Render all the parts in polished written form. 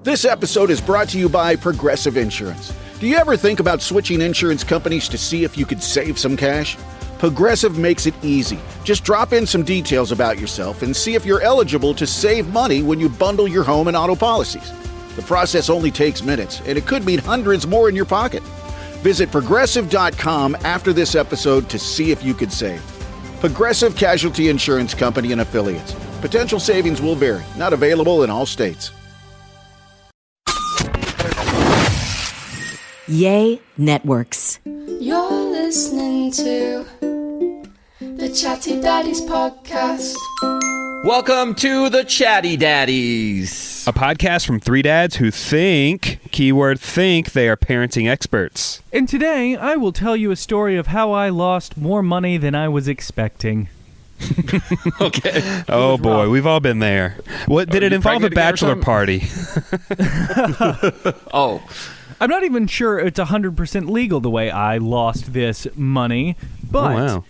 This episode is brought to you by Progressive Insurance. Do you ever think about switching insurance companies to see if you could save some cash? Progressive makes it easy. Just drop in some details about yourself and see if you're eligible to save money when you bundle your home and auto policies. The process only takes minutes, and it could mean hundreds more in your pocket. Visit Progressive.com after this episode to see if you could save. Progressive Casualty Insurance Company and Affiliates. Potential savings will vary. Not available in all states. Yay Networks. You're listening to the Chatty Daddies podcast. Welcome to the Chatty Daddies, a podcast from three dads who think, keyword think, they are parenting experts. And today, I will tell you a story of how I lost more money than I was expecting. Okay. Oh boy, we've all been there. What did it involve a bachelor party? Oh. I'm not even sure it's 100% legal the way I lost this money, but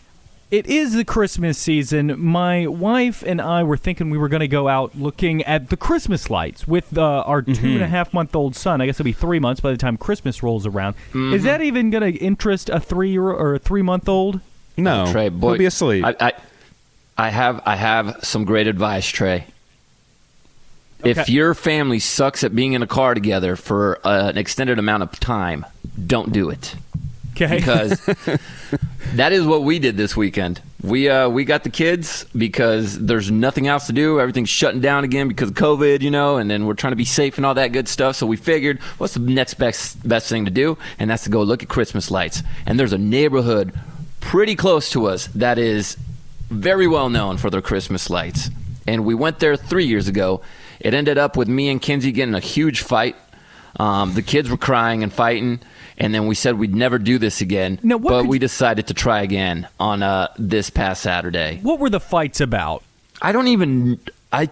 it is the Christmas season. My wife and I were thinking we were going to go out looking at the Christmas lights with our 2.5-month-old son. I guess it'll be 3 months by the time Christmas rolls around. Mm-hmm. Is that even going to interest a 3-month-old? No, Trey, boy, he'll be asleep. I have some great advice, Trey. Okay. If your family sucks at being in a car together for an extended amount of time, don't do it. Okay. Because that is what we did this weekend. We got the kids because there's nothing else to do. Everything's shutting down again because of COVID, and then we're trying to be safe and all that good stuff. So we figured, what's the next best thing to do? And that's to go look at Christmas lights. And there's a neighborhood pretty close to us that is very well known for their Christmas lights. And we went there 3 years ago. It ended up with me and Kinsey getting a huge fight. The kids were crying and fighting, and then we said we'd never do this again. Now, but we decided to try again on this past Saturday. What were the fights about? I don't even. I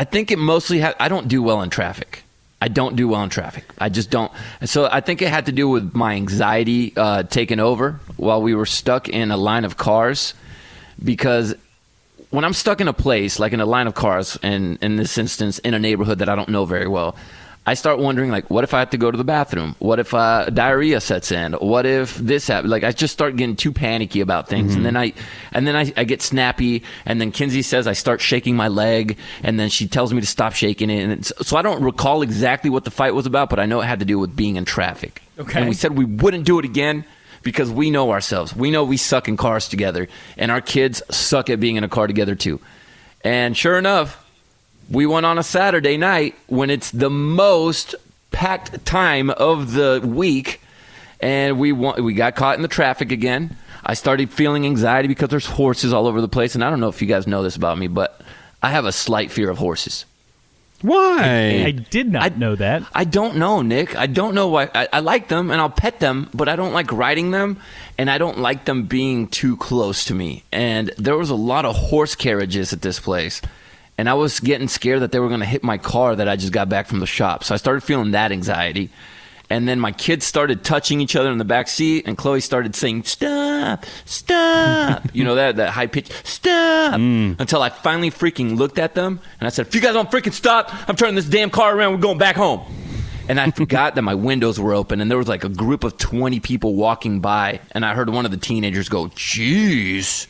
think it mostly. I don't do well in traffic. I don't do well in traffic. I just don't. So I think it had to do with my anxiety taking over while we were stuck in a line of cars, because when I'm stuck in a place, like in a line of cars, and in this instance, in a neighborhood that I don't know very well, I start wondering, like, what if I have to go to the bathroom? What if diarrhea sets in? What if this happens? Like, I just start getting too panicky about things, and then I get snappy, and then Kinsey says I start shaking my leg, and then she tells me to stop shaking it, and so I don't recall exactly what the fight was about, but I know it had to do with being in traffic. Okay. And we said we wouldn't do it again, because we know ourselves. We know we suck in cars together, and our kids suck at being in a car together too. And sure enough, we went on a Saturday night when it's the most packed time of the week, and we got caught in the traffic again. I started feeling anxiety because there's horses all over the place, and I don't know if you guys know this about me, but I have a slight fear of horses. Why? I did not know that. I don't know, Nick. I don't know why. I like them, and I'll pet them, but I don't like riding them, and I don't like them being too close to me. And there was a lot of horse carriages at this place, and I was getting scared that they were going to hit my car that I just got back from the shop. So I started feeling that anxiety. And then my kids started touching each other in the back seat, and Chloe started saying, "Stop, stop." That high pitch, "Stop," until I finally freaking looked at them, and I said, "If you guys don't freaking stop, I'm turning this damn car around. We're going back home." And I forgot that my windows were open, and there was like a group of 20 people walking by, and I heard one of the teenagers go, "Jeez."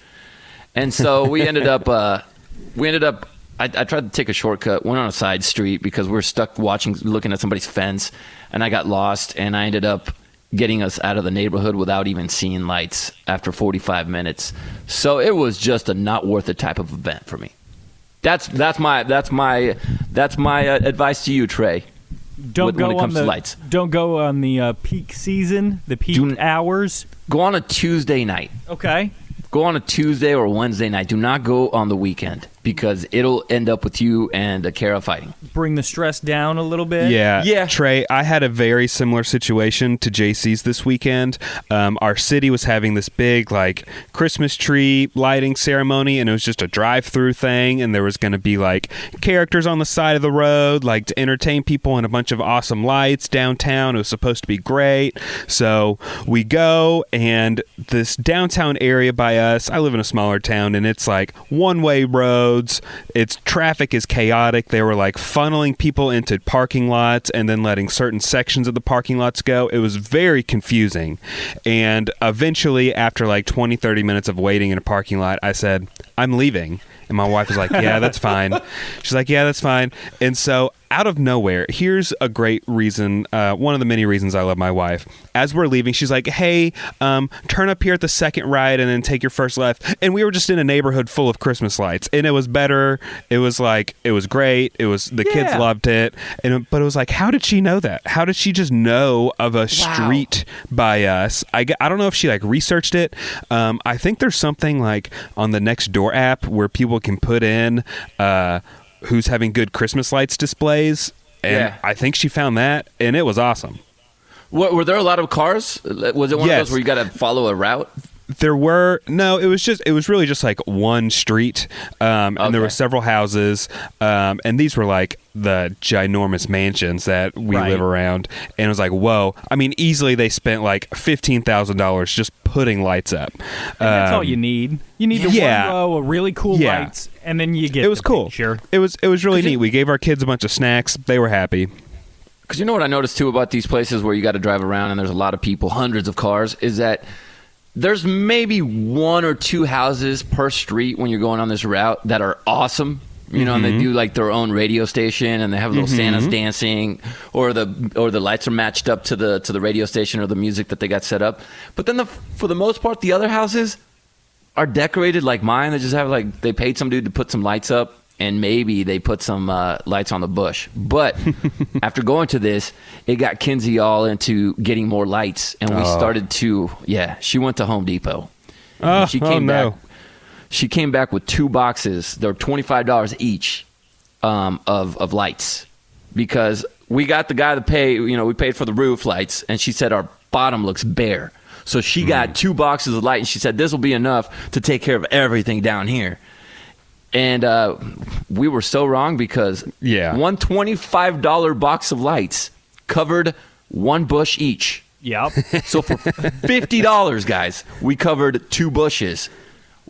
And so we ended up, I tried to take a shortcut, went on a side street because we were stuck looking at somebody's fence, and I got lost, and I ended up getting us out of the neighborhood without even seeing lights after 45 minutes. So it was just a not worth it type of event for me. That's my advice to you, Trey. Don't when it comes to lights. Don't go on the peak season, the peak hours. Go on a Tuesday night. Okay. Go on a Tuesday or Wednesday night. Do not go on the weekend, because it'll end up with you and Kara fighting. Bring the stress down a little bit. Yeah. Trey, I had a very similar situation to JC's this weekend. Our city was having this big Christmas tree lighting ceremony, and it was just a drive-through thing, and there was going to be characters on the side of the road to entertain people, and a bunch of awesome lights downtown. It was supposed to be great. So we go, and this downtown area by us, I live in a smaller town, and it's one-way road. roads. Its traffic is chaotic. They were like funneling people into parking lots and then letting certain sections of the parking lots go. It was very confusing. And eventually, after like 20, 30 minutes of waiting in a parking lot, I said, I'm leaving. And my wife was like, yeah, that's fine. She's like, yeah, that's fine. And so out of nowhere, here's a great reason, one of the many reasons I love my wife. As we're leaving, she's like, hey, turn up here at the second right and then take your first left. And we were just in a neighborhood full of Christmas lights. And it was better. It was like, it was great. It was, the kids loved it. But it was like, how did she know that? How did she just know of a street by us? I don't know if she like researched it. I think there's something like on the Nextdoor app where people can put in who's having good Christmas lights displays, and I think she found that, and it was awesome. Were there a lot of cars? Was it one of those where you got to follow a route? There were it was really just like one street, and there were several houses, and these were like the ginormous mansions that we live around, and it was like, whoa. I mean, easily they spent like $15,000 just putting lights up. And that's all you need. You need the one row of really cool lights, and then you get it was cool. Picture. It was really neat. We gave our kids a bunch of snacks. They were happy. Because you know what I noticed too about these places where you got to drive around and there's a lot of people, hundreds of cars, is that there's maybe one or two houses per street when you're going on this route that are awesome. You know, and they do like their own radio station, and they have little Santas dancing, or the lights are matched up to the radio station or the music that they got set up. But then for the most part, the other houses are decorated like mine. They just have like, they paid some dude to put some lights up, and maybe they put some lights on the bush. But after going to this, it got Kinsey all into getting more lights, and we started to she went to Home Depot. She came back. She came back with 2 boxes. They're $25 each of lights, because we got the guy to pay. You know, we paid for the roof lights, and she said our bottom looks bare. So she got 2 boxes of light, and she said this will be enough to take care of everything down here. And we were so wrong, because one $25 box of lights covered 1 bush each. Yep. So for $50, guys, we covered 2 bushes.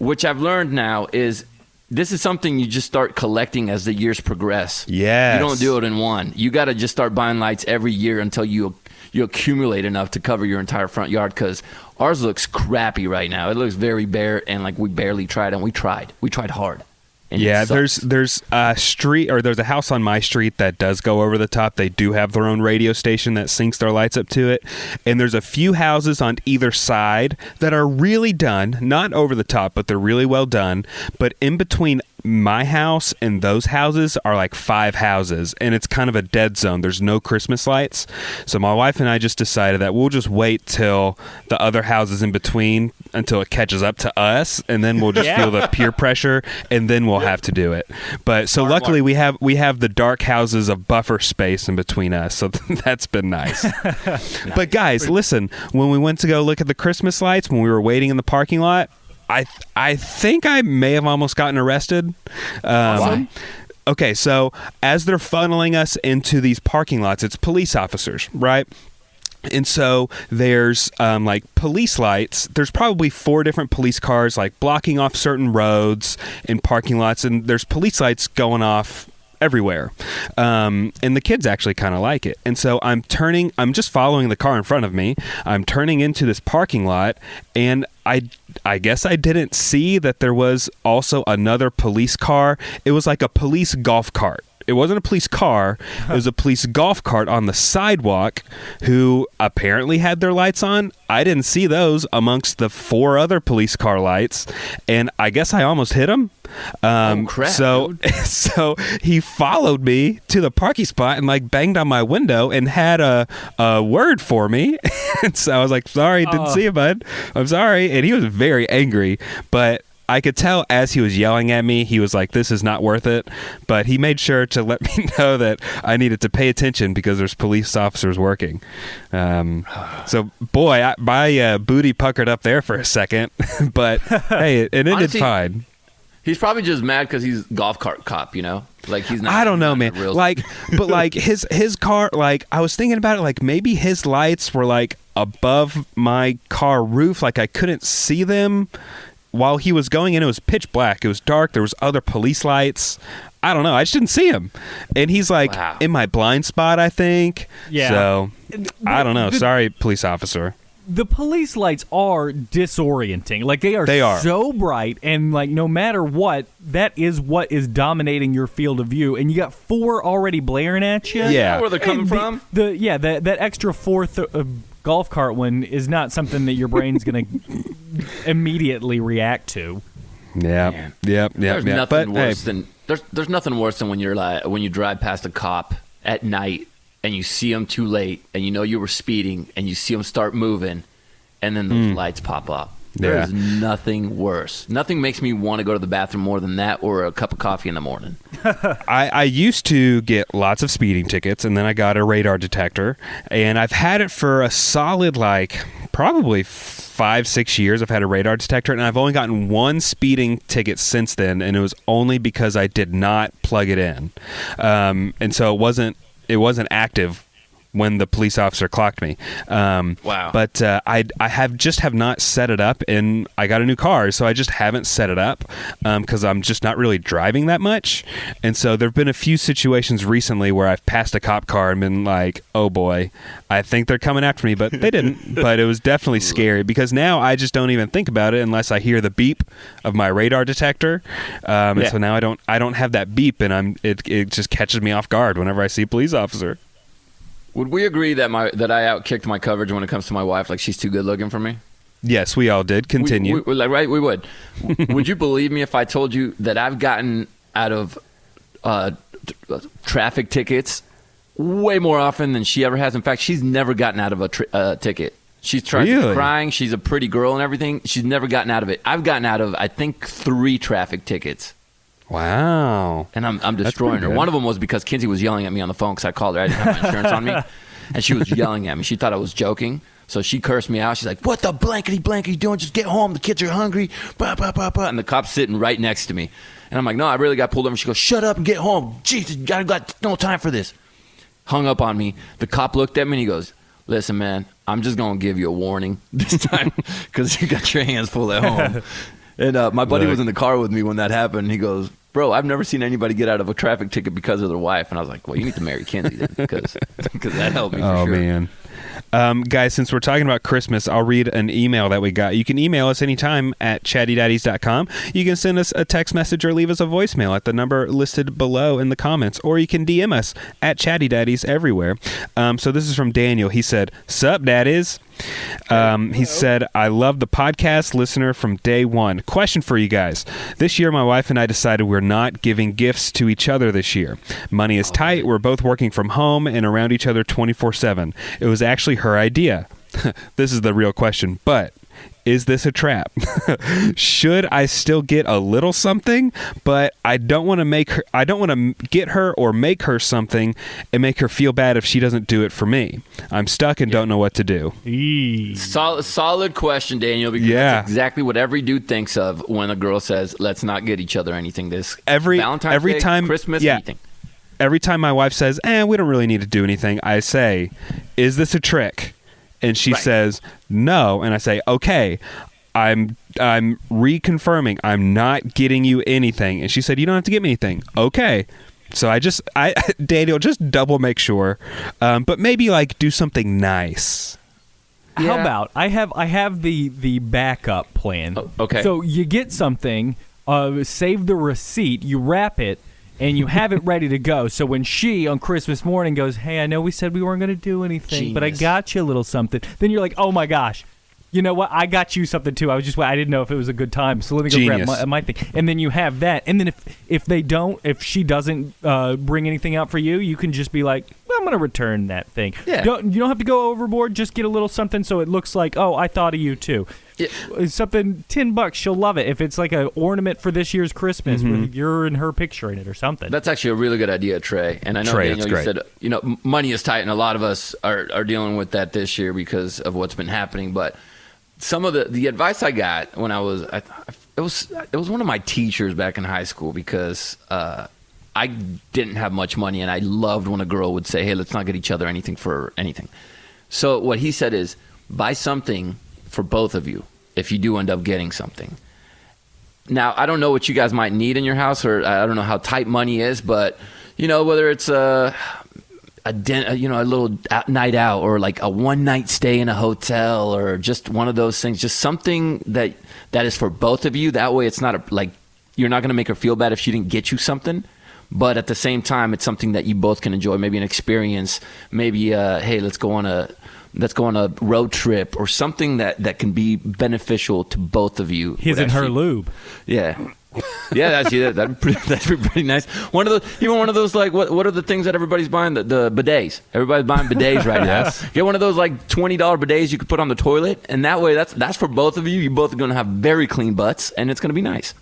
Which I've learned now is this is something you just start collecting as the years progress. Yes. You don't do it in one. You got to just start buying lights every year until you accumulate enough to cover your entire front yard, because ours looks crappy right now. It looks very bare, and like we barely tried, and we tried hard. Yeah, there's a street, or there's a house on my street that does go over the top. They do have their own radio station that syncs their lights up to it. And there's a few houses on either side that are really done, not over the top, but they're really well done. But in between my house and those houses are like 5 houses, and it's kind of a dead zone. There's no Christmas lights. So my wife and I just decided that we'll just wait till the other houses in between, until it catches up to us, and then we'll just feel the peer pressure, and then we'll have to do it. But so luckily we have the dark houses of buffer space in between us, so that's been nice. But guys, listen, when we went to go look at the Christmas lights, when we were waiting in the parking lot, I think I may have almost gotten arrested. Why? Okay, so as they're funneling us into these parking lots, it's police officers, right? And so there's like police lights. There's probably 4 different police cars like blocking off certain roads and parking lots, and there's police lights going off everywhere. And the kids actually kind of like it. And so I'm just following the car in front of me. I'm turning into this parking lot, and I guess I didn't see that there was also another police car. It was like a police golf cart. It wasn't a police car. It was a police golf cart on the sidewalk, who apparently had their lights on. I didn't see those amongst the 4 other police car lights, and I guess I almost hit him. Crap, so he followed me to the parking spot and like banged on my window and had a word for me. And so I was like, sorry, didn't see you, bud. I'm sorry. And he was very angry, but I could tell as he was yelling at me, he was like, this is not worth it. But he made sure to let me know that I needed to pay attention because there's police officers working. So, boy, my booty puckered up there for a second. But, hey, it ended Honestly, fine. He's probably just mad because he's golf cart cop, you know? Like, he's not. I don't know, man. Like, but like his car, like, I was thinking about it, like maybe his lights were like above my car roof. Like I couldn't see them while he was going in, it was pitch black. It was dark. There was other police lights. I don't know. I just didn't see him. And he's like in my blind spot, I think. Yeah. So I don't know. Sorry, police officer. The police lights are disorienting. Like they are so bright, and like no matter what, that is what is dominating your field of view. And you got 4 already blaring at you. Yeah. Where they're coming from? That extra 4th golf cart one is not something that your brain's going to immediately react to. Yeah. Yep. There's nothing worse than there's nothing worse than when you drive past a cop at night and you see him too late and you know you were speeding and you see him start moving and then those lights pop up. There's nothing worse. Nothing makes me want to go to the bathroom more than that or a cup of coffee in the morning. I used to get lots of speeding tickets, and then I got a radar detector, and I've had it for a solid, probably 5-6 years. I've had a radar detector, and I've only gotten 1 speeding ticket since then, and it was only because I did not plug it in. And so it wasn't active when the police officer clocked me. Wow. But I have not set it up, and I got a new car, so I just haven't set it up because I'm just not really driving that much. And so there have been a few situations recently where I've passed a cop car and been like, oh boy, I think they're coming after me, but they didn't. But it was definitely scary because now I just don't even think about it unless I hear the beep of my radar detector. And so now I don't have that beep, and it just catches me off guard whenever I see a police officer. Would we agree that I outkicked my coverage when it comes to my wife? Like she's too good looking for me? Yes, we all did. Continue. Right? We would. Would you believe me if I told you that I've gotten out of traffic tickets way more often than she ever has? In fact, she's never gotten out of a ticket. She's crying. She's a pretty girl and everything. She's never gotten out of it. I've gotten out of, I think, 3 traffic tickets. Wow. And I'm destroying her. One of them was because Kinsey was yelling at me on the phone because I called her. I didn't have my insurance on me. And she was yelling at me. She thought I was joking. So she cursed me out. She's like, what the blankety blank are you doing? Just get home. The kids are hungry. Bah, bah, bah, bah. And the cop's sitting right next to me. And I'm like, no, I really got pulled over. She goes, shut up and get home. Jesus, I got no time for this. Hung up on me. The cop looked at me and he goes, listen, man, I'm just going to give you a warning this time because you got your hands full at home. And my buddy was in the car with me when that happened. He goes, bro, I've never seen anybody get out of a traffic ticket because of their wife. And I was like, well, you need to marry Kinsey then because that helped me for sure. Oh, man. Guys, since we're talking about Christmas, I'll read an email that we got. You can email us anytime at chattydaddies.com. You can send us a text message or leave us a voicemail at the number listed below in the comments, or you can DM us at chattydaddies everywhere. So this is from Daniel. He said, sup, daddies? He said, I love the podcast, listener from day one. Question for you guys. This year, my wife and I decided we're not giving gifts to each other this year. Money is tight. We're both working from home and around each other 24/7. It was actually her idea. This is the real question, but is this a trap? Should I still get a little something, but I don't want to get her or make her something and make her feel bad if she doesn't do it for me. I'm stuck and don't know what to do. Solid question, Daniel, because that's exactly what every dude thinks of when a girl says, let's not get each other anything this Valentine's Day, time, Christmas, anything. Every time my wife says, we don't really need to do anything, I say, is this a trick? And she says, no. And I say, okay, I'm reconfirming. I'm not getting you anything. And she said, you don't have to get me anything. Okay. So Daniel, just double make sure. But maybe do something nice. Yeah. How about I have the backup plan. Oh, okay. So you get something, save the receipt, you wrap it, and you have it ready to go. So when she, on Christmas morning, goes, hey, I know we said we weren't going to do anything, but I got you a little something. Then you're like, oh, my gosh. You know what? I got you something, too. I didn't know if it was a good time, so let me go grab my thing. And then you have that. And then if she doesn't bring anything out for you, you can just be like, well, I'm going to return that thing. Yeah. You don't have to go overboard. Just get a little something so it looks like, oh, I thought of you, too. Yeah. Something $10, she'll love it. If it's like an ornament for this year's Christmas with your and her picture in it or something. That's actually a really good idea, Trey. And I know, Daniel, you said, money is tight, and a lot of us are dealing with that this year because of what's been happening. But some of the advice I got when it was one of my teachers back in high school because I didn't have much money, and I loved when a girl would say, hey, let's not get each other anything for anything. So what he said is, buy something for both of you if you do end up getting something. Now, I don't know what you guys might need in your house, or I don't know how tight money is, but, whether it's a little night out, or like a one-night stay in a hotel, or just one of those things, just something that is for both of you. That way it's not you're not going to make her feel bad if she didn't get you something, but at the same time, it's something that you both can enjoy, maybe an experience, maybe, hey, let's go on a road trip, or something that can be beneficial to both of you. His and her lube. Yeah. Yeah, that'd be pretty nice. One of those like what are the things that everybody's buying? The bidets. Everybody's buying bidets right now. Yes. Get one of those like $20 bidets you could put on the toilet, and that way that's for both of you. You both are going to have very clean butts, and it's going to be nice.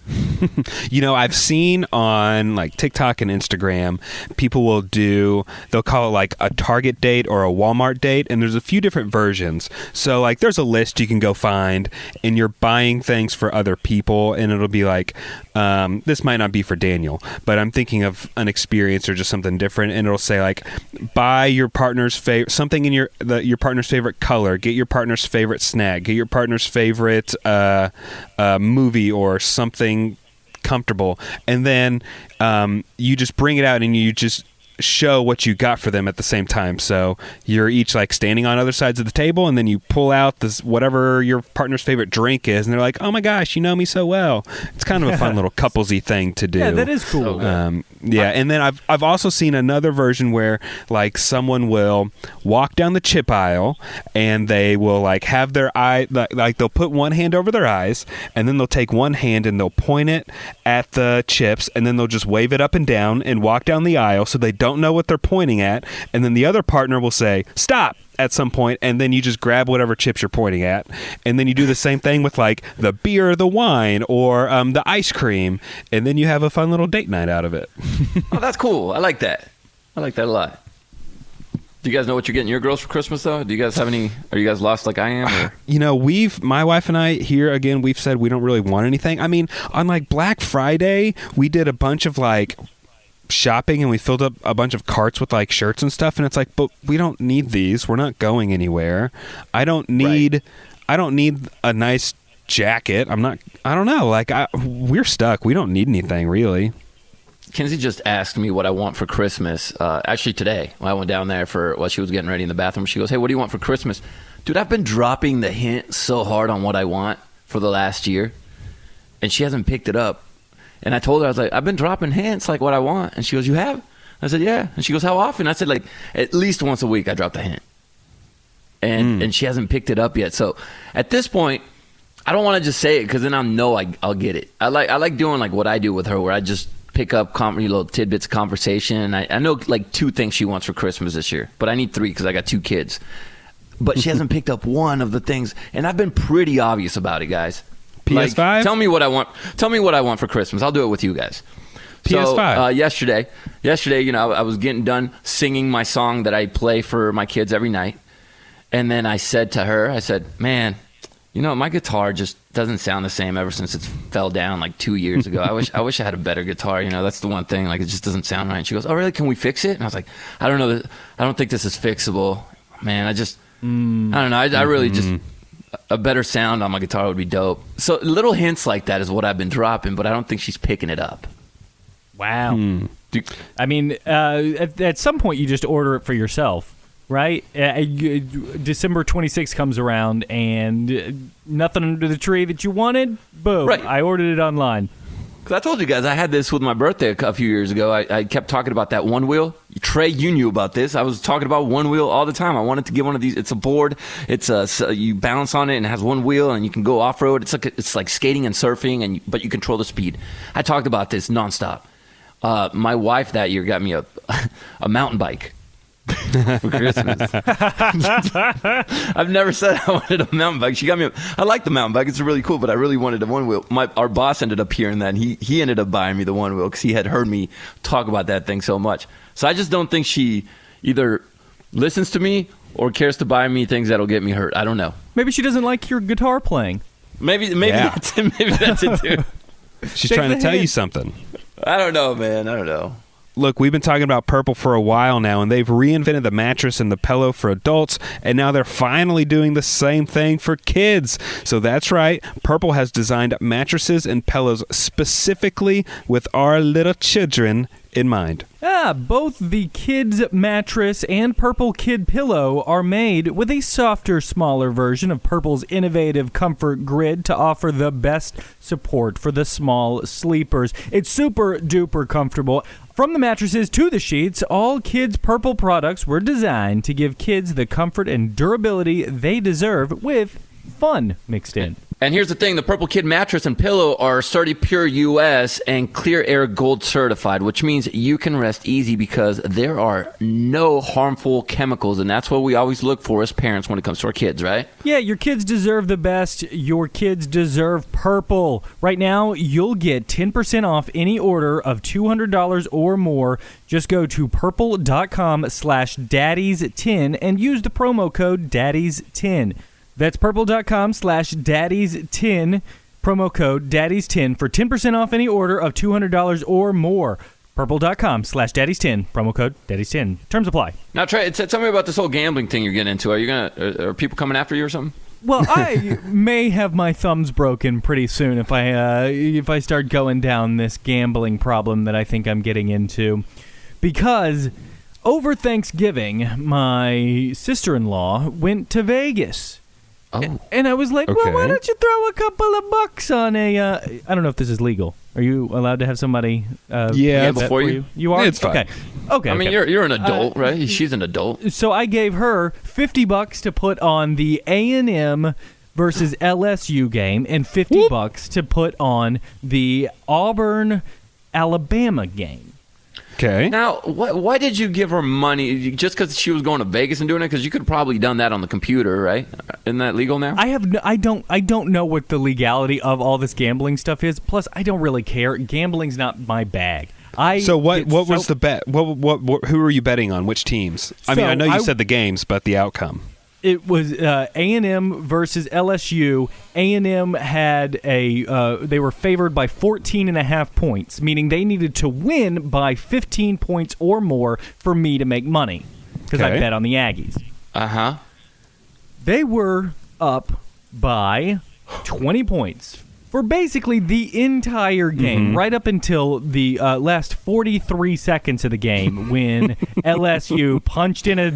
I've seen on like TikTok and Instagram, people they'll call it like a Target date or a Walmart date, and there's a few different versions. So like there's a list you can go find, and you're buying things for other people, and it'll be like, this might not be for Daniel, but I'm thinking of an experience or just something different, and it'll say like, buy your partner's favorite something in your partner's favorite color, get your partner's favorite snack, get your partner's favorite movie or something comfortable, and then you just bring it out and you just show what you got for them at the same time. So you're each like standing on other sides of the table, and then you pull out this whatever your partner's favorite drink is, and they're like, oh my gosh, you know me so well. It's kind of a fun little couplesy thing to do. Yeah, that is cool. And then I've also seen another version where like someone will walk down the chip aisle, and they will like have their eye like they'll put one hand over their eyes, and then they'll take one hand and they'll point it at the chips, and then they'll just wave it up and down and walk down the aisle so they don't know what they're pointing at, and then the other partner will say stop at some point, and then you just grab whatever chips you're pointing at, and then you do the same thing with like the beer, the wine, or the ice cream, and then you have a fun little date night out of it. Oh, that's cool. I like that. I like that a lot. Do you guys know what you're getting your girls for Christmas, though? Do you guys have any? Are you guys lost like I am? Or? My wife and I here again, we've said we don't really want anything. I mean, on like Black Friday, we did a bunch of like shopping, and we filled up a bunch of carts with like shirts and stuff, and it's like, but we don't need these. We're not going anywhere. I don't need a nice jacket. I don't know. Like we're stuck. We don't need anything really. Kenzie just asked me what I want for Christmas. Actually today, when I went down there while she was getting ready in the bathroom, she goes, hey, what do you want for Christmas? Dude, I've been dropping the hint so hard on what I want for the last year, and she hasn't picked it up. And I told her, I was like, I've been dropping hints like what I want. And she goes, you have? I said, yeah. And she goes, how often? I said, like, at least once a week I drop the hint. And she hasn't picked it up yet. So at this point, I don't want to just say it, because then I'll know I'll get it. I like doing like what I do with her, where I just pick up little tidbits of conversation. And I know like 2 things she wants for Christmas this year, but I need 3 because I got 2 kids. But she hasn't picked up one of the things. And I've been pretty obvious about it, guys. PS5? Like, tell me what I want. Tell me what I want for Christmas. I'll do it with you guys. PS5. So, yesterday, I was getting done singing my song that I play for my kids every night. And then I said to her, man, my guitar just doesn't sound the same ever since it fell down like 2 years ago. I wish I had a better guitar. That's the one thing. Like, it just doesn't sound right. And she goes, oh, really? Can we fix it? And I was like, I don't know. I don't think this is fixable. Man, I don't know. I really just... A better sound on my guitar would be dope. So little hints like that is what I've been dropping, but I don't think she's picking it up. Wow. I mean, at some point you just order it for yourself, right? December 26th comes around and nothing under the tree that you wanted? Boom. Right. I ordered it online. Because I told you guys I had this with my birthday a few years ago. I kept talking about that one wheel. Trey, you knew about this. I was talking about one wheel all the time. I wanted to get one of these. It's a board. You balance on it and it has one wheel and you can go off road. It's like skating and surfing, but you control the speed. I talked about this nonstop. My wife that year got me a mountain bike for Christmas. I've never said I wanted a mountain bike. She got me I like the mountain bike. It's really cool, but I really wanted a one wheel. Our boss ended up hearing that, and he ended up buying me the one wheel because he had heard me talk about that thing so much. So I just don't think she either listens to me or cares to buy me things that'll get me hurt. I don't know. Maybe she doesn't like your guitar playing. Maybe that's it too. She's trying to tell you something. I don't know, man. I don't know. Look, we've been talking about Purple for a while now, and they've reinvented the mattress and the pillow for adults, and now they're finally doing the same thing for kids. So that's right, Purple has designed mattresses and pillows specifically with our little children in mind. Both the kids mattress and Purple Kid pillow are made with a softer, smaller version of Purple's innovative comfort grid to offer the best support for the small sleepers. It's super duper comfortable. From the mattresses to the sheets, all Kids Purple products were designed to give kids the comfort and durability they deserve with fun mixed in. And here's the thing, the Purple Kid mattress and pillow are Sturdy Pure US and Clear Air Gold certified, which means you can rest easy because there are no harmful chemicals, and that's what we always look for as parents when it comes to our kids, right? Yeah, your kids deserve the best. Your kids deserve Purple. Right now, you'll get 10% off any order of $200 or more. Just go to purple.com/daddies10 and use the promo code daddies10. That's purple.com/daddies10, promo code daddies10 for 10% off any order of $200 or more. Purple.com/daddies10, promo code daddies10. Terms apply. Now, Trey, tell me about this whole gambling thing you're getting into. Are people coming after you or something? Well, I may have my thumbs broken pretty soon if I start going down this gambling problem that I think I'm getting into. Because over Thanksgiving, my sister-in-law went to Vegas. Oh. And I was like, Okay. well, why don't you throw a couple of bucks on a... I don't know if this is legal. Are you allowed to have somebody... Yeah, bet before for you? You are? It's fine. Okay. I mean, okay. you're an adult, right? She's an adult. So I gave her $50 to put on the A&M versus LSU game and $50 to put on the Auburn-Alabama game. Okay. Now, why did you give her money? Just because she was going to Vegas and doing it? Because you could have probably done that on the computer, right? Isn't that legal now? I don't know what the legality of all this gambling stuff is. Plus, I don't really care. Gambling's not my bag. So what was the bet? What who were you betting on? Which teams? I mean, I know you said the games, but the outcome. It was A&M versus LSU. A&M had they were favored by 14.5 points, meaning they needed to win by 15 points or more for me to make money because I bet on the Aggies. Uh-huh. They were up by 20 points for basically the entire game, right up until the last 43 seconds of the game when LSU punched in a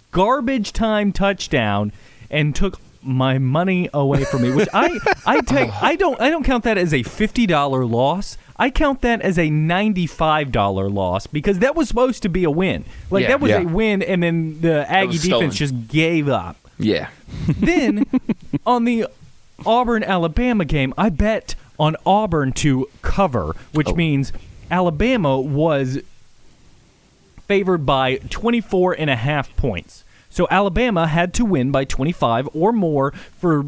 garbage time touchdown and took my money away from me, which I don't count that as a $50 loss. I count that as a $95 loss because that was supposed to be a win. That was a win, and then the Aggie defense just gave up. Yeah. Then on the Auburn-Alabama game, I bet on Auburn to cover, which means Alabama was favored by 24.5 points. So Alabama had to win by 25 or more for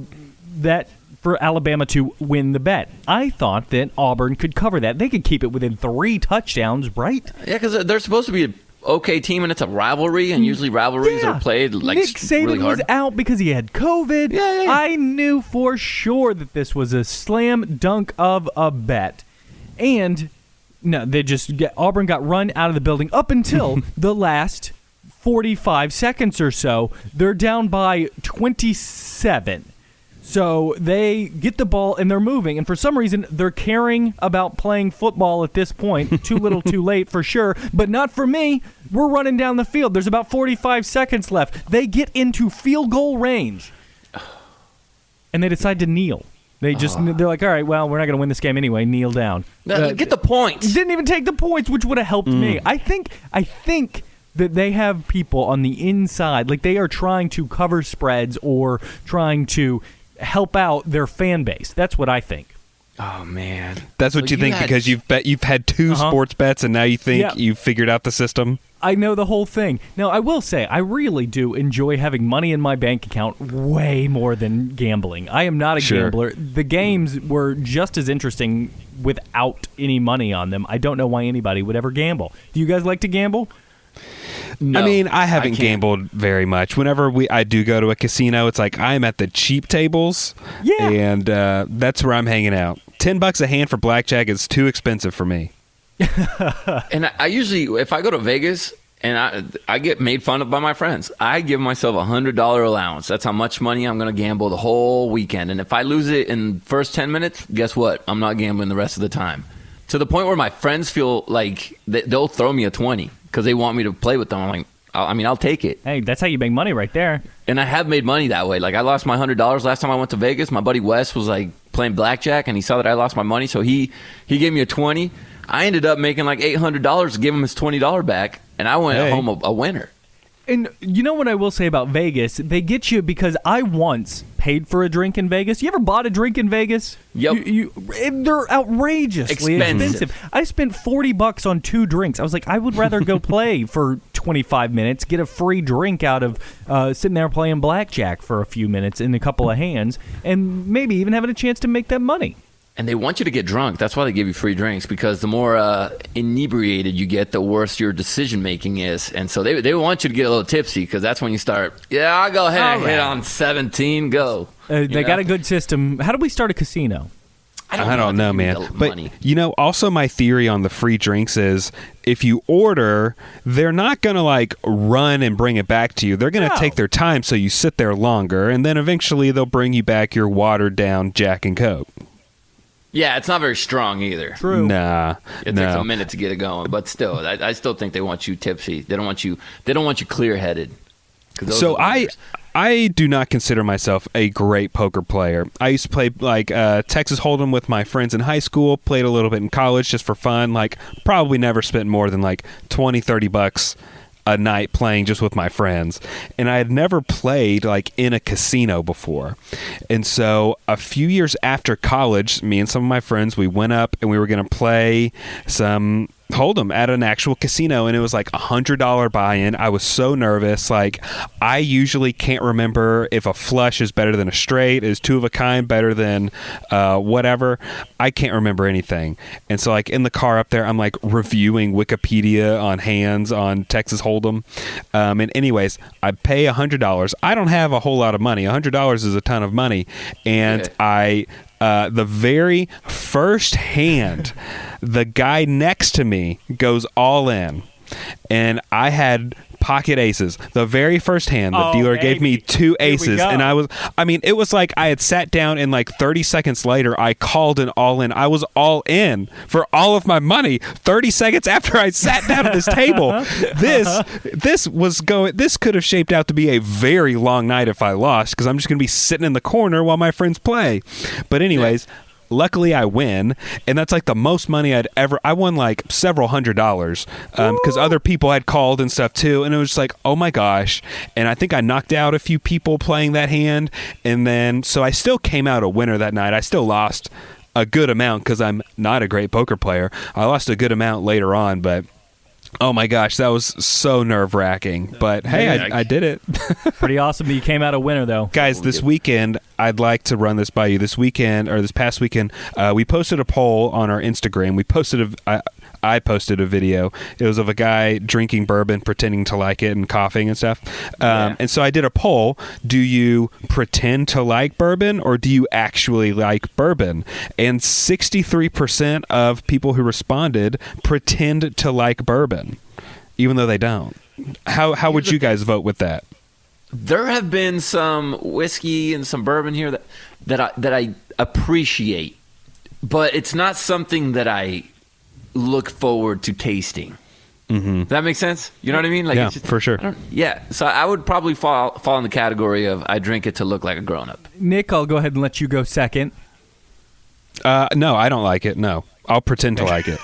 Alabama to win the bet. I thought that Auburn could cover that. They could keep it within 3 touchdowns, right? Yeah, because they're supposed to be an okay team, and it's a rivalry, and usually rivalries are played Nick Saban really hard. was out because he had COVID. Yeah. I knew for sure that this was a slam dunk of a bet. And no, Auburn got run out of the building up until the last 45 seconds or so. They're down by 27. So they get the ball and they're moving, and for some reason they're caring about playing football at this point. Too little, too late for sure, but not for me. We're running down the field. There's about 45 seconds left. They get into field goal range, and they decide to kneel. They're like, all right, well, we're not going to win this game anyway. Kneel down. Get the points. Didn't even take the points, which would have helped me. I think that they have people on the inside, like they are trying to cover spreads or trying to help out their fan base. That's what I think. Oh man, that's what you think because you've had 2 sports bets and now you think you've figured out the system. I know the whole thing. Now, I will say, I really do enjoy having money in my bank account way more than gambling. I am not a gambler. The games were just as interesting without any money on them. I don't know why anybody would ever gamble. Do you guys like to gamble? No, I mean, I haven't gambled very much. Whenever I do go to a casino, it's like I'm at the cheap tables, and that's where I'm hanging out. $10 a hand for blackjack is too expensive for me. And I usually, if I go to Vegas and I get made fun of by my friends, I give myself $100 allowance. That's how much money I'm going to gamble the whole weekend. And if I lose it in the first 10 minutes, guess what? I'm not gambling the rest of the time. To the point where my friends feel like they'll throw me a 20 because they want me to play with them. I'm like, I'll take it. Hey, that's how you make money right there. And I have made money that way. Like, I lost my $100 last time I went to Vegas. My buddy Wes was like playing blackjack, and he saw that I lost my money, so he gave me a 20. I ended up making like $800 to give him his $20 back, and I went home a winner. And you know what I will say about Vegas? They get you because I once paid for a drink in Vegas. You ever bought a drink in Vegas? Yep. They're outrageously expensive. I spent $40 on 2 drinks. I was like, I would rather go play for 25 minutes, get a free drink out of sitting there playing blackjack for a few minutes in a couple of hands, and maybe even having a chance to make that money. And they want you to get drunk. That's why they give you free drinks, because the more inebriated you get, the worse your decision making is. And so they want you to get a little tipsy, because that's when you start, I'll go ahead and hit on 17, go. They got a good system. How do we start a casino? I don't know, man. But, money. Also my theory on the free drinks is if you order, they're not going to, like, run and bring it back to you. They're going to take their time, so you sit there longer, and then eventually they'll bring you back your watered-down Jack and Coke. Yeah, it's not very strong either. True. Nah. It takes a minute to get it going, but still, I still think they want you tipsy. They don't want you clear-headed. So I do not consider myself a great poker player. I used to play Texas Hold'em with my friends in high school, played a little bit in college just for fun, probably never spent more than $20-$30 a night playing just with my friends. And I had never played in a casino before. And so a few years after college, me and some of my friends, we went up and we were going to play some Hold'em at an actual casino, and it was $100 buy-in. I was so nervous. I usually can't remember if a flush is better than a straight, is two of a kind better than whatever. I can't remember anything. And so in the car up there, I'm reviewing Wikipedia on hands on Texas Hold'em. And anyways, I pay $100. I don't have a whole lot of money. $100 is a ton of money. And the very first hand, the guy next to me goes all in, and I had pocket aces. The very first hand, the dealer gave me 2 aces, and it was like I had sat down, and 30 seconds later, I called an all in. I was all in for all of my money 30 seconds after I sat down at this table. This could have shaped out to be a very long night if I lost, because I'm just going to be sitting in the corner while my friends play. But anyways, luckily I win, and that's the most money I won several $100s, because other people had called and stuff too, and it was just oh my gosh. And I think I knocked out a few people playing that hand, and then so I still came out a winner that night. I still lost a good amount because I'm not a great poker player. I lost a good amount later on, but oh my gosh, that was so nerve-wracking. But hey, I did it. Pretty awesome that you came out a winner, though. Guys, this weekend, I'd like to run this by you. This past weekend, we posted a poll on our Instagram. I posted a video. It was of a guy drinking bourbon, pretending to like it, and coughing and stuff. And so I did a poll. Do you pretend to like bourbon, or do you actually like bourbon? And 63% of people who responded pretend to like bourbon, even though they don't. How would you guys vote with that? There have been some whiskey and some bourbon here that I appreciate, but it's not something that I look forward to tasting. Mm-hmm. Does that make sense? You know what I mean? Yeah, for sure. So I would probably fall in the category of I drink it to look like a grown-up. Nick, I'll go ahead and let you go second. No, I don't like it. No, I'll pretend to like it.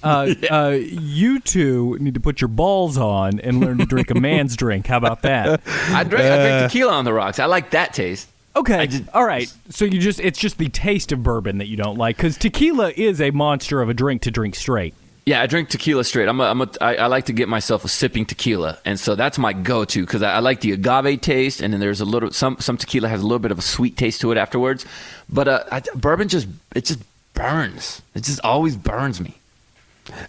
You two need to put your balls on and learn to drink a man's drink. How about that? I drink tequila on the rocks. I like that taste. Okay, all right. So it's just the taste of bourbon that you don't like, because tequila is a monster of a drink to drink straight. Yeah, I drink tequila straight. I like to get myself a sipping tequila, and so that's my go-to, because I like the agave taste, and then there's a little some tequila has a little bit of a sweet taste to it afterwards. But bourbon just burns. It just always burns me.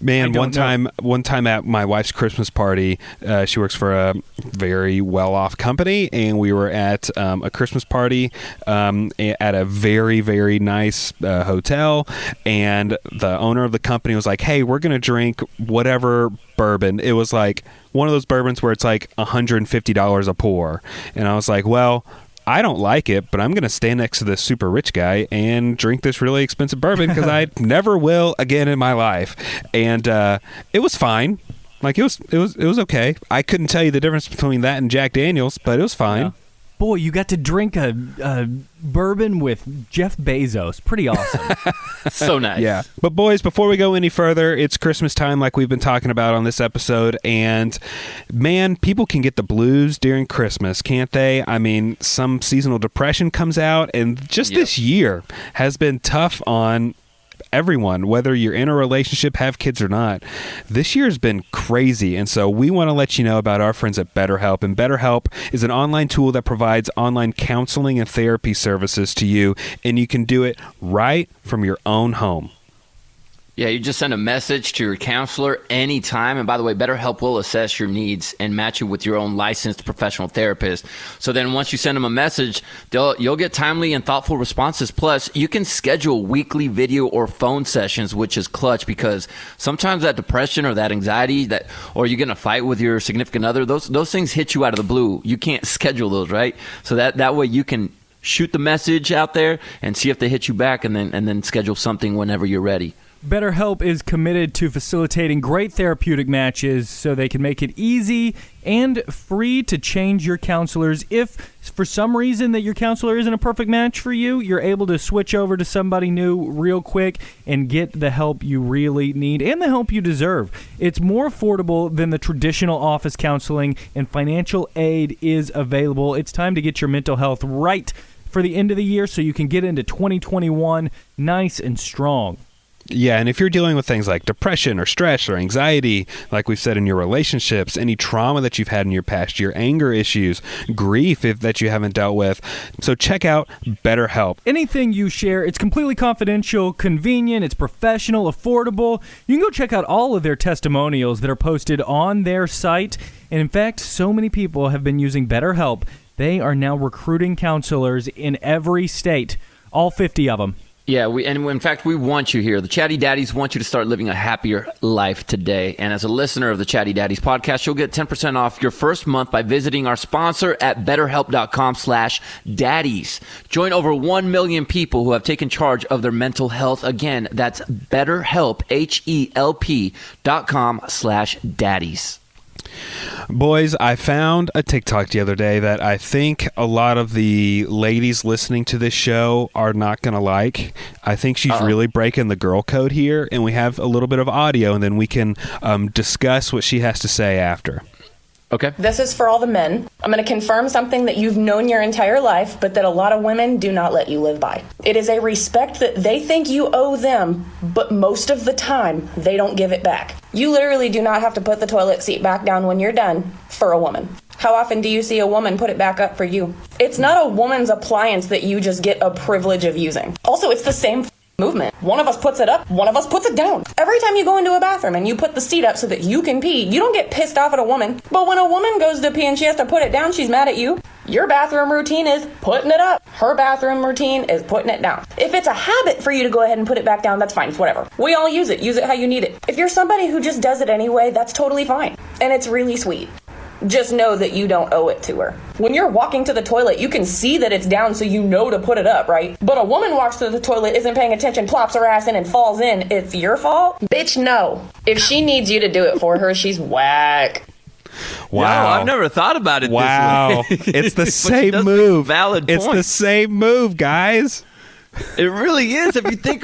Man, one time at my wife's Christmas party, she works for a very well-off company, and we were at a Christmas party at a very, very nice hotel, and the owner of the company was like, hey, we're going to drink whatever bourbon. It was like one of those bourbons where it's like $150 a pour. And I was like, well, I don't like it, but I'm going to stand next to this super rich guy and drink this really expensive bourbon because I never will again in my life. And it was fine. Like it was okay. I couldn't tell you the difference between that and Jack Daniels, but it was fine. Yeah. Boy, you got to drink a bourbon with Jeff Bezos. Pretty awesome. So nice. Yeah. But boys, before we go any further, it's Christmas time like we've been talking about on this episode. And man, people can get the blues during Christmas, can't they? I mean, some seasonal depression comes out, and just this year has been tough on everyone, whether you're in a relationship, have kids or not. This year has been crazy, and so we want to let you know about our friends at BetterHelp. And BetterHelp is an online tool that provides online counseling and therapy services to you, and you can do it right from your own home. Yeah, you just send a message to your counselor anytime. And by the way, BetterHelp will assess your needs and match you with your own licensed professional therapist. So then once you send them a message, you'll get timely and thoughtful responses. Plus, you can schedule weekly video or phone sessions, which is clutch because sometimes that depression or that anxiety or you get in a fight with your significant other, those things hit you out of the blue. You can't schedule those, right? So that way you can shoot the message out there and see if they hit you back and then schedule something whenever you're ready. BetterHelp is committed to facilitating great therapeutic matches so they can make it easy and free to change your counselors. If for some reason that your counselor isn't a perfect match for you, you're able to switch over to somebody new real quick and get the help you really need and the help you deserve. It's more affordable than the traditional office counseling, and financial aid is available. It's time to get your mental health right for the end of the year so you can get into 2021 nice and strong. Yeah, and if you're dealing with things like depression or stress or anxiety, like we've said in your relationships, any trauma that you've had in your past, your anger issues, grief that you haven't dealt with, so check out BetterHelp. Anything you share, it's completely confidential, convenient, it's professional, affordable. You can go check out all of their testimonials that are posted on their site. And in fact, so many people have been using BetterHelp. They are now recruiting counselors in every state, all 50 of them. Yeah, and in fact, we want you here. The Chatty Daddies want you to start living a happier life today. And as a listener of the Chatty Daddies podcast, you'll get 10% off your first month by visiting our sponsor at BetterHelp.com/daddies. Join over 1 million people who have taken charge of their mental health. Again, that's BetterHelp, HELP.com/daddies. Boys, I found a TikTok the other day that I think a lot of the ladies listening to this show are not going to like. I think she's really breaking the girl code here, and we have a little bit of audio, and then we can discuss what she has to say after. Okay. This is for all the men. I'm going to confirm something that you've known your entire life, but that a lot of women do not let you live by. It is a respect that they think you owe them, but most of the time, they don't give it back. You literally do not have to put the toilet seat back down when you're done for a woman. How often do you see a woman put it back up for you? It's not a woman's appliance that you just get a privilege of using. Also, it's the same movement. One of us puts it up, one of us puts it down. Every time you go into a bathroom and you put the seat up so that you can pee, you don't get pissed off at a woman. But when a woman goes to pee and she has to put it down, she's mad at you. Your bathroom routine is putting it up. Her bathroom routine is putting it down. If it's a habit for you to go ahead and put it back down, that's fine. It's whatever. We all use it. Use it how you need it. If you're somebody who just does it anyway, that's totally fine. And it's really sweet. Just know that you don't owe it to her. When you're walking to the toilet, you can see that it's down so you know to put it up, right? But a woman walks to the toilet, isn't paying attention, plops her ass in and falls in. It's your fault? Bitch, no. If she needs you to do it for her, she's whack. Wow. No, I've never thought about it wow. this way. It's the same move. Valid point. It's the same move, guys. It really is. If you think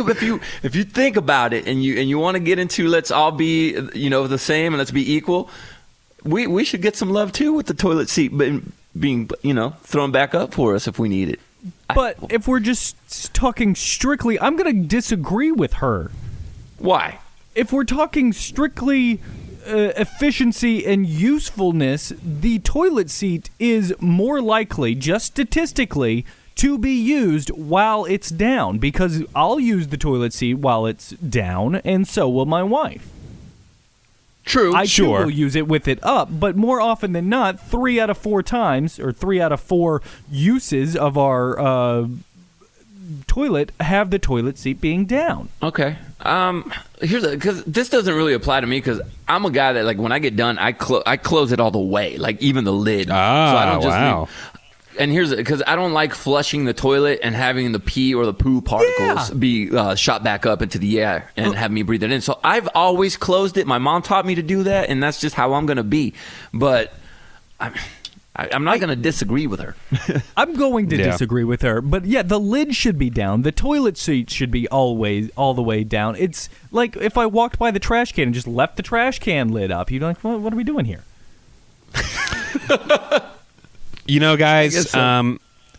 about it and you want to get into let's all be the same and let's be equal, we should get some love too with the toilet seat being thrown back up for us if we need it. But if we're just talking strictly, I'm going to disagree with her. Why? If we're talking strictly efficiency and usefulness, the toilet seat is more likely, just statistically, to be used while it's down, because I'll use the toilet seat while it's down, and so will my wife. True. I too Sure. will use it with it up, but more often than not, 3 out of 4 times, or 3 out of 4 uses of our toilet have the toilet seat being down. Okay. Because this doesn't really apply to me because I'm a guy that, like, when I get done, I close it all the way, like even the lid. Ah, so I don't just wow. and here's because I don't like flushing the toilet and having the pee or the poo particles be shot back up into the air and have me breathe it in. So I've always closed it. My mom taught me to do that, and that's just how I'm going to be. But I'm not going to disagree with her. I'm going to disagree with her, but yeah, the lid should be down. The toilet seat should be all the way down. It's like if I walked by the trash can and just left the trash can lid up, you'd be like, well, what are we doing here?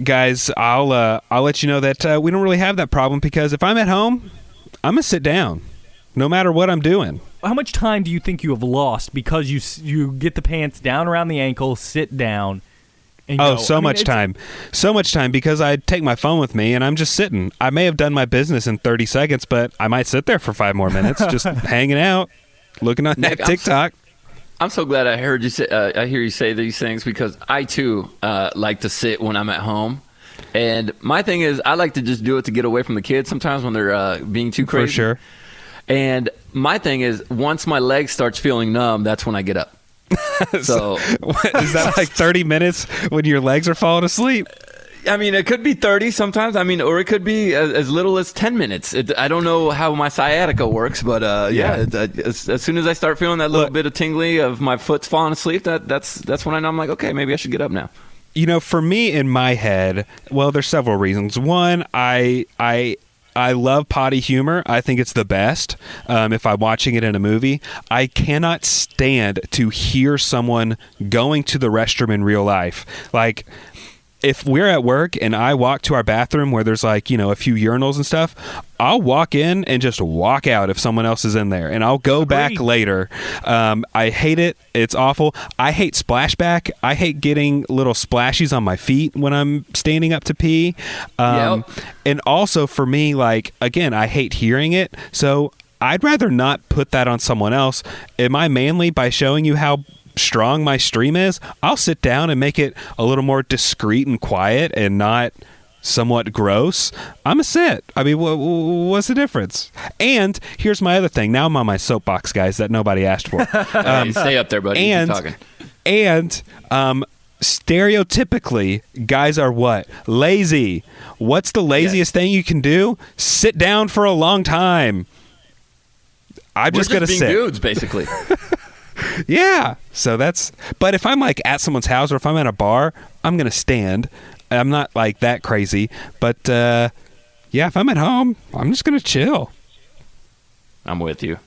Guys, I'll let you know that we don't really have that problem because if I'm at home, I'm gonna sit down, no matter what I'm doing. How much time do you think you have lost because you get the pants down around the ankle, sit down, and go? So much time because I take my phone with me and I'm just sitting. I may have done my business in 30 seconds, but I might sit there for 5 more minutes, just hanging out, looking at that TikTok. I'm so glad I heard you say. I hear you say these things because I too like to sit when I'm at home, and my thing is I like to just do it to get away from the kids sometimes when they're being too crazy. For sure. And my thing is once my leg starts feeling numb, that's when I get up. So is that like 30 minutes when your legs are falling asleep? I mean, it could be 30 sometimes. I mean, or it could be as little as 10 minutes. I don't know how my sciatica works, but as soon as I start feeling that little bit of tingly of my foot's falling asleep, that's when I'm like, okay, maybe I should get up now. For me in my head, well, there's several reasons. One, I love potty humor. I think it's the best if I'm watching it in a movie. I cannot stand to hear someone going to the restroom in real life. Like, if we're at work and I walk to our bathroom where there's like, a few urinals and stuff, I'll walk in and just walk out if someone else is in there, and I'll go back later. I hate it. It's awful. I hate splashback. I hate getting little splashies on my feet when I'm standing up to pee. And also for me, like, again, I hate hearing it. So I'd rather not put that on someone else. Am I manly by showing you how strong my stream is? I'll sit down and make it a little more discreet and quiet and not somewhat gross. I'm a sit. I mean, what's the difference? And here's my other thing. Now I'm on my soapbox, guys, that nobody asked for. Stay up there, buddy. Keep talking. And stereotypically, guys are what? Lazy. What's the laziest thing you can do? Sit down for a long time. I'm just gonna sit. Dudes, basically. Yeah. So but if I'm like at someone's house or if I'm at a bar, I'm going to stand. I'm not like that crazy. But if I'm at home, I'm just going to chill. I'm with you.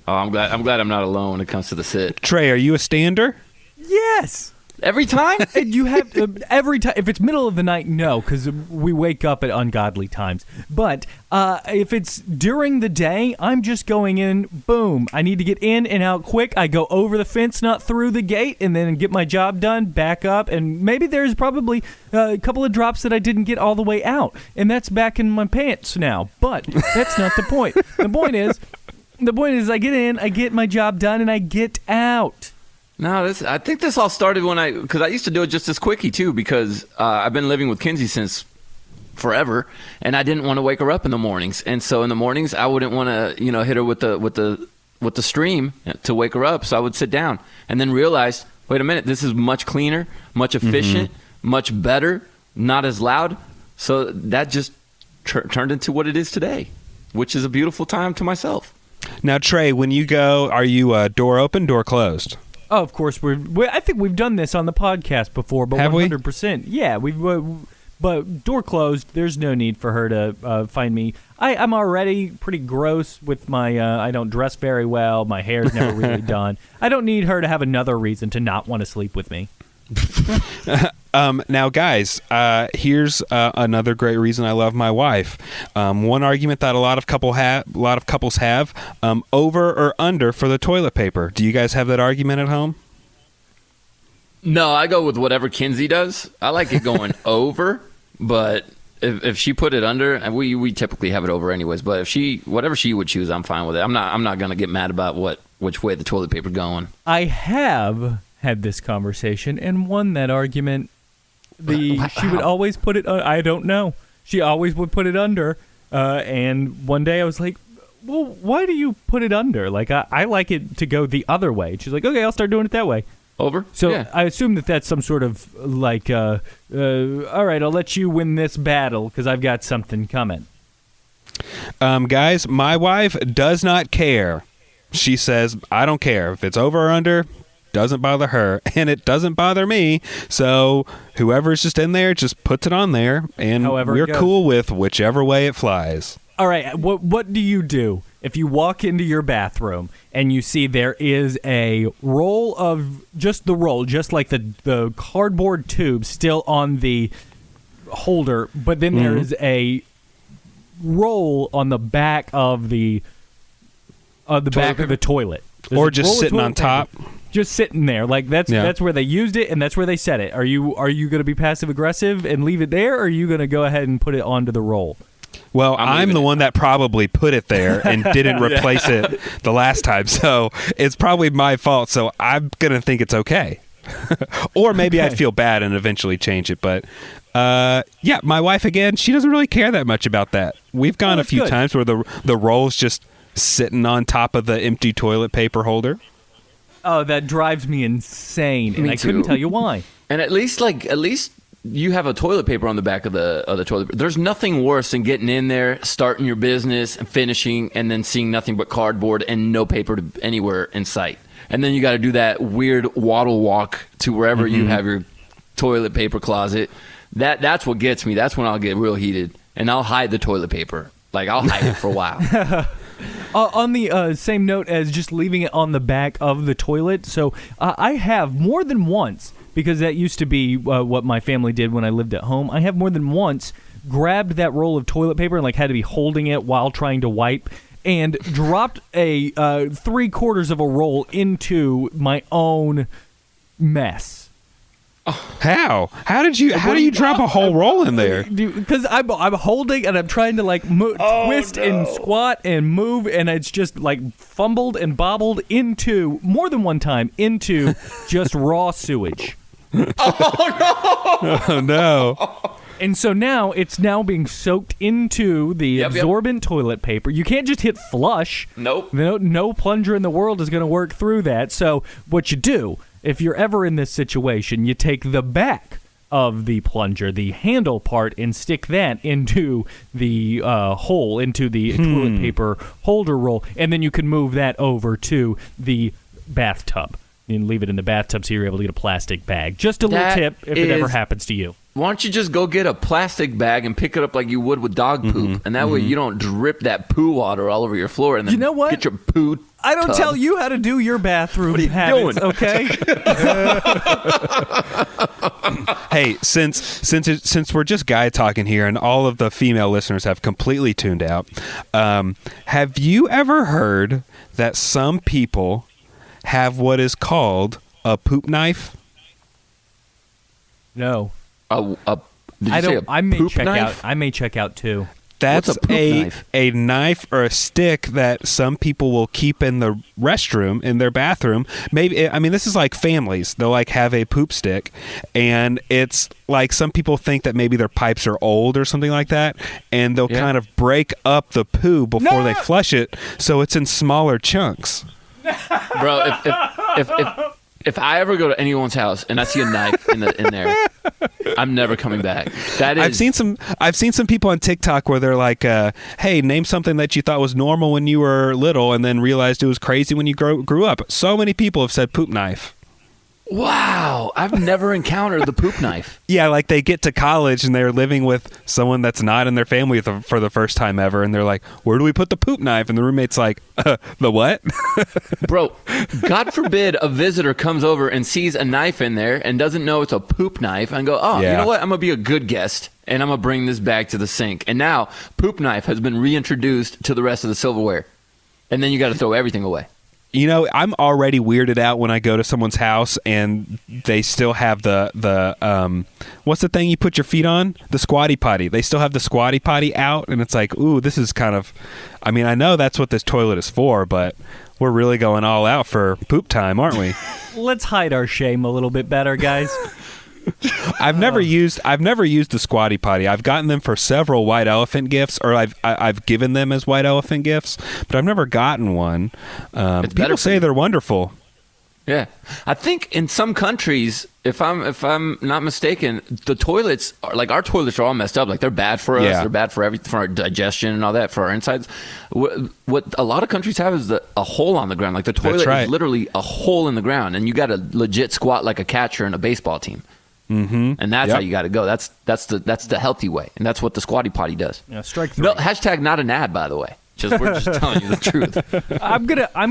Oh, I'm glad I'm not alone when it comes to the sit. Trey, are you a stander? Yes. Every time? You have every time. If it's middle of the night, no, because we wake up at ungodly times. But if it's during the day, I'm just going in. Boom! I need to get in and out quick. I go over the fence, not through the gate, and then get my job done. Back up, and maybe there's probably a couple of drops that I didn't get all the way out, and that's back in my pants now. But that's not the point. The point is, I get in, I get my job done, and I get out. No, I think this all started because I used to do it just as quickie too, because I've been living with Kinsey since forever, and I didn't want to wake her up in the mornings, and so in the mornings I wouldn't want to hit her with the stream to wake her up, so I would sit down and then realize, wait a minute, this is much cleaner, much efficient, much better, not as loud, so that just turned into what it is today, which is a beautiful time to myself. Now, Trey, when you go, are you door open, door closed? Oh, of course, I think we've done this on the podcast before, but 100%. Yeah, but door closed. There's no need for her to find me. I'm already pretty gross with my. I don't dress very well. My hair's never really done. I don't need her to have another reason to not want to sleep with me. Now, guys, here's another great reason I love my wife. One argument that a lot of couples have, over or under for the toilet paper. Do you guys have that argument at home? No, I go with whatever Kinsey does. I like it going over, but if she put it under, and we typically have it over anyways. But if whatever she would choose, I'm fine with it. I'm not gonna get mad about what which way the toilet paper's going. I have had this conversation and won that argument. She would always put it. I don't know. She always would put it under. And one day I was like, "Well, why do you put it under? Like I like it to go the other way." She's like, "Okay, I'll start doing it that way." Over. So yeah. I assume that that's some sort of like, all right, I'll let you win this battle because I've got something coming. Guys, my wife does not care. She says, I don't care. If it's over or under, doesn't bother her. And it doesn't bother me. So whoever's just in there just puts it on there. And However we're it goes. cool with whichever way it flies. All right, what do you do if you walk into your bathroom and you see there is a roll of just like the cardboard tube still on the holder, but then there is a roll on the back of the back of the toilet, or just sitting on top, just sitting there, like that's where they used it and that's where they set it. Are you going to be passive aggressive and leave it there, or are you going to go ahead and put it onto the roll? Well, I'm the one that probably put it there and didn't replace it the last time, so it's probably my fault. So I'm gonna think it's okay, or maybe I'd feel bad and eventually change it. But yeah, my wife again, she doesn't really care that much about that. We've gone a few times where the roll's just sitting on top of the empty toilet paper holder. Oh, that drives me insane, and I couldn't tell you why. And at least you have a toilet paper on the back of the toilet. There's nothing worse than getting in there, starting your business, and finishing, and then seeing nothing but cardboard and no paper anywhere in sight. And then you got to do that weird waddle walk to wherever you have your toilet paper closet. That's what gets me. That's when I'll get real heated, and I'll hide the toilet paper. Like, I'll hide it for a while. On the same note as just leaving it on the back of the toilet, so I have more than once, because that used to be what my family did when I lived at home, I have more than once grabbed that roll of toilet paper and had to be holding it while trying to wipe, and dropped a 3/4 of a roll into my own mess. How do you drop a whole roll in there? Because I'm holding and I'm trying to twist and squat and move, and it's just fumbled and bobbled into more than one time into just raw sewage. Oh no! And so now it's being soaked into the absorbent toilet paper. You can't just hit flush. Nope. No plunger in the world is going to work through that. So what you do, if you're ever in this situation, you take the back of the plunger, the handle part, and stick that into the hole, into the toilet paper holder roll, and then you can move that over to the bathtub. And leave it in the bathtub so you're able to get a plastic bag. Just a little tip if it ever happens to you. Why don't you just go get a plastic bag and pick it up like you would with dog poop, and that way you don't drip that poo water all over your floor, and then you know what? Get your poo. I don't tell you how to do your bathroom habits, doing? Okay? Hey, since we're just guy talking here, and all of the female listeners have completely tuned out, have you ever heard that some people have what is called a poop knife? No. Did you say a I may poop check knife? out. I may check out too. That's What's a poop knife? a knife or a stick that some people will keep in the restroom, in their bathroom. Maybe, I mean, this is like families. They'll have a poop stick, and it's like some people think that maybe their pipes are old or something like that, and they'll kind of break up the poo before they flush it, so it's in smaller chunks. Bro, if I ever go to anyone's house and I see a knife in there, I'm never coming back. That is. I've seen some people on TikTok where they're like, "Hey, name something that you thought was normal when you were little, and then realized it was crazy when you grew up." So many people have said poop knife. Wow, I've never encountered the poop knife. Yeah, like they get to college and they're living with someone that's not in their family for the first time ever, and they're like, "Where do we put the poop knife?" And the roommate's like, "The what?" Bro, God forbid a visitor comes over and sees a knife in there and doesn't know it's a poop knife and go, "Oh, you know what? I'm going to be a good guest and I'm going to bring this back to the sink." And now poop knife has been reintroduced to the rest of the silverware. And then you got to throw everything away. You know, I'm already weirded out when I go to someone's house and they still have the what's the thing you put your feet on? The squatty potty. They still have the squatty potty out, and it's like, ooh, this is kind of, I mean, I know that's what this toilet is for, but We're really going all out for poop time, aren't we? Let's hide our shame a little bit better, guys. I've never used the Squatty Potty. I've gotten them for several white elephant gifts, or I've given them as white elephant gifts, but I've never gotten one. People say they're wonderful. Yeah, I think in some countries, if I'm not mistaken, the toilets are, like our toilets are all messed up. Like they're bad for us. Yeah. They're bad for everything, for our digestion and all that, for our insides. What a lot of countries have is a hole on the ground. Like the toilet is literally a hole in the ground, and you got to legit squat like a catcher in a baseball team. Mm-hmm. And that's how you got to go. That's the healthy way, and that's what the Squatty Potty does. Yeah, strike three. No, hashtag not an ad, by the way. We're just telling you the truth. I'm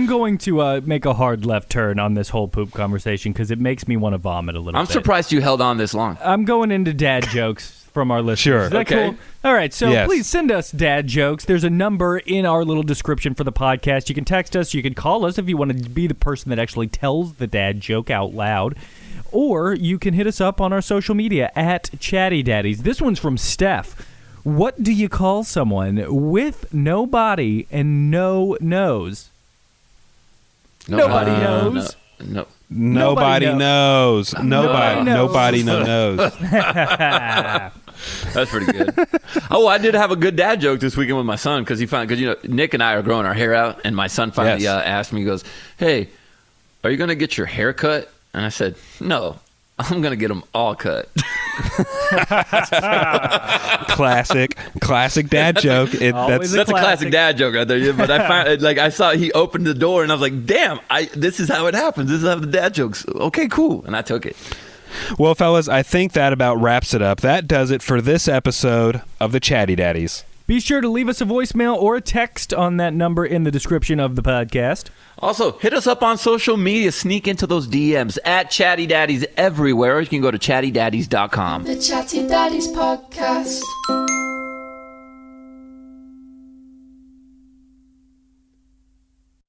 going to make a hard left turn on this whole poop conversation because it makes me want to vomit a little bit. I'm surprised you held on this long. I'm going into dad jokes from our listeners. Sure. Is that cool? All right, so please send us dad jokes. There's a number in our little description for the podcast. You can text us. You can call us if you want to be the person that actually tells the dad joke out loud. Or you can hit us up on our social media at Chatty Daddies. This one's from Steph. What do you call someone with no body and no nose? Nobody knows. No. Nobody knows. Nobody knows. That's pretty good. Oh, I did have a good dad joke this weekend with my son because Nick and I are growing our hair out, and my son finally asked me, he goes, "Hey, are you going to get your hair cut?" And I said, "No, I'm going to get them all cut." Classic dad joke. That's a classic dad joke right there. But I saw he opened the door, and I was like, "Damn! This is how it happens. This is how the dad jokes." Okay, cool, and I took it. Well, fellas, I think that about wraps it up. That does it for this episode of the Chatty Daddies. Be sure to leave us a voicemail or a text on that number in the description of the podcast. Also, hit us up on social media. Sneak into those DMs at Chatty Daddies everywhere. Or you can go to chattydaddies.com. The Chatty Daddies Podcast.